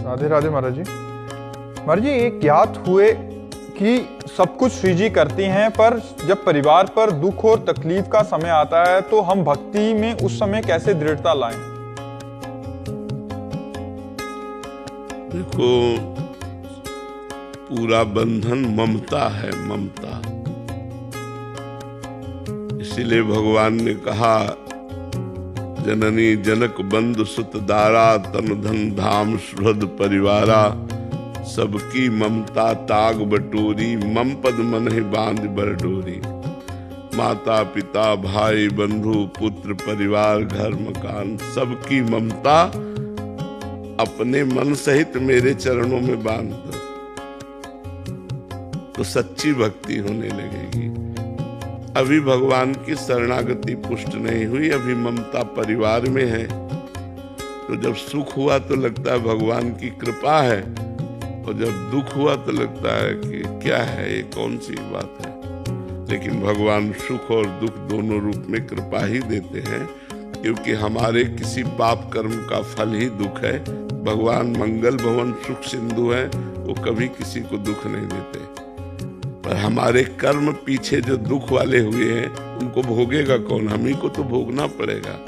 राधे राधे महाराज जी। महाराज जी, एक ज्ञात हुए कि सब कुछ श्री जी करती हैं, पर जब परिवार पर दुख और तकलीफ का समय आता है तो हम भक्ति में उस समय कैसे दृढ़ता लाएं? देखो, पूरा बंधन ममता है, ममता। इसीलिए भगवान ने कहा, जननी जनक बंधु सुत दारा, तन धन धाम सुहृद परिवारा, सबकी ममता ताग बटोरी, मम पद मन ही बांध बरडोरी। माता पिता भाई बंधु पुत्र परिवार घर मकान, सबकी ममता अपने मन सहित मेरे चरणों में बांध दो, तो सच्ची भक्ति होने लगेगी। अभी भगवान की शरणागति पुष्ट नहीं हुई, अभी ममता परिवार में है। तो जब सुख हुआ तो लगता है भगवान की कृपा है, और जब दुख हुआ तो लगता है कि क्या है ये, कौन सी बात है। लेकिन भगवान सुख और दुख दोनों रूप में कृपा ही देते हैं, क्योंकि हमारे किसी पाप कर्म का फल ही दुख है। भगवान मंगल भवन सुख सिंधु है, वो कभी किसी को दुख नहीं देते। पर हमारे कर्म पीछे जो दुख वाले हुए हैं उनको भोगेगा कौन? हम ही को तो भोगना पड़ेगा।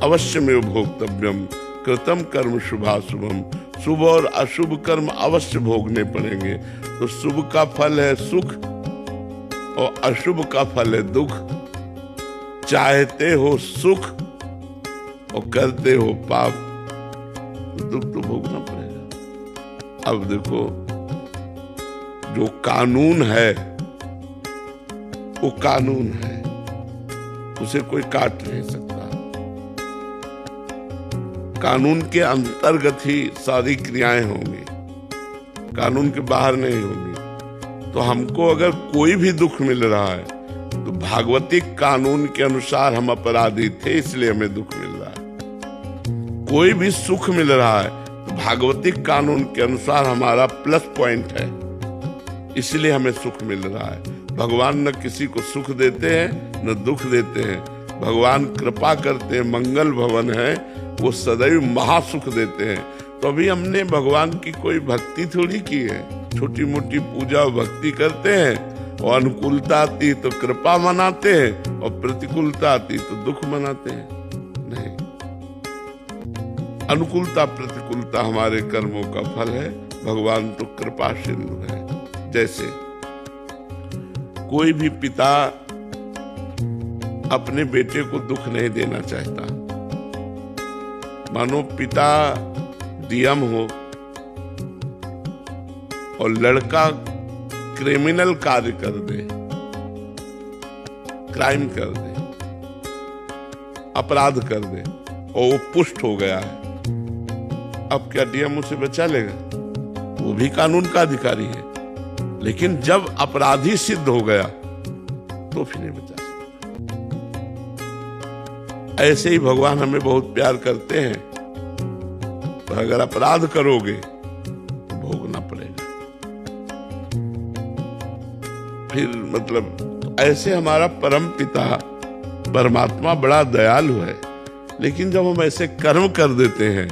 अवश्य में भोक्तव्यम कृतम कर्म शुभाशुभम, शुभ और अशुभ कर्म अवश्य भोगने पड़ेंगे। तो शुभ का फल है सुख और अशुभ का फल है दुख। चाहते हो सुख और करते हो पाप, तो दुख तो भोगना पड़ेगा। अब देखो, जो कानून है वो कानून है, उसे कोई काट नहीं सकता। कानून के अंतर्गत ही सारी क्रियाएं होंगी, कानून के बाहर नहीं होंगी। तो हमको अगर कोई भी दुख मिल रहा है तो भागवतिक कानून के अनुसार हम अपराधी थे, इसलिए हमें दुख मिल रहा है। कोई भी सुख मिल रहा है तो भागवतिक कानून के अनुसार हमारा प्लस पॉइंट है, इसलिए हमें सुख मिल रहा है। भगवान न किसी को सुख देते हैं न दुख देते हैं, भगवान कृपा करते हैं, मंगल भवन है, वो सदैव महासुख देते हैं। तो अभी हमने भगवान की कोई भक्ति थोड़ी की है, छोटी मोटी पूजा भक्ति करते हैं, और अनुकूलता आती तो कृपा मनाते हैं, और प्रतिकूलता आती तो दुख मनाते हैं। नहीं, अनुकूलता प्रतिकूलता हमारे कर्मों का फल है। भगवान तो कृपा सिंधु है। जैसे कोई भी पिता अपने बेटे को दुख नहीं देना चाहता। मानो पिता डीएम हो और लड़का क्रिमिनल कार्य कर दे, क्राइम कर दे, अपराध कर दे, और वो पुष्ट हो गया है। अब क्या डीएम उसे बचा लेगा? वो भी कानून का अधिकारी है, लेकिन जब अपराधी सिद्ध हो गया तो फिर नहीं बचा सकता। ऐसे ही भगवान हमें बहुत प्यार करते हैं, पर अगर अपराध करोगे तो भोगना पड़ेगा। फिर मतलब ऐसे हमारा परम पिता परमात्मा बड़ा दयालु है, लेकिन जब हम ऐसे कर्म कर देते हैं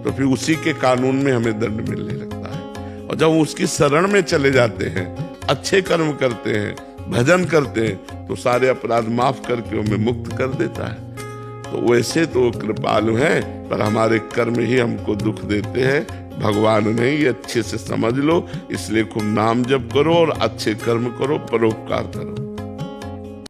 तो फिर उसी के कानून में हमें दंड मिलने लगता है। और जब उसकी शरण में चले जाते हैं, अच्छे कर्म करते हैं, भजन करते हैं, तो सारे अपराध माफ करके हमें मुक्त कर देता है। तो वैसे तो कृपालु हैं, पर हमारे कर्म ही हमको दुख देते हैं, भगवान नहीं। ये अच्छे से समझ लो। इसलिए खूब नाम जप करो और अच्छे कर्म करो, परोपकार करो।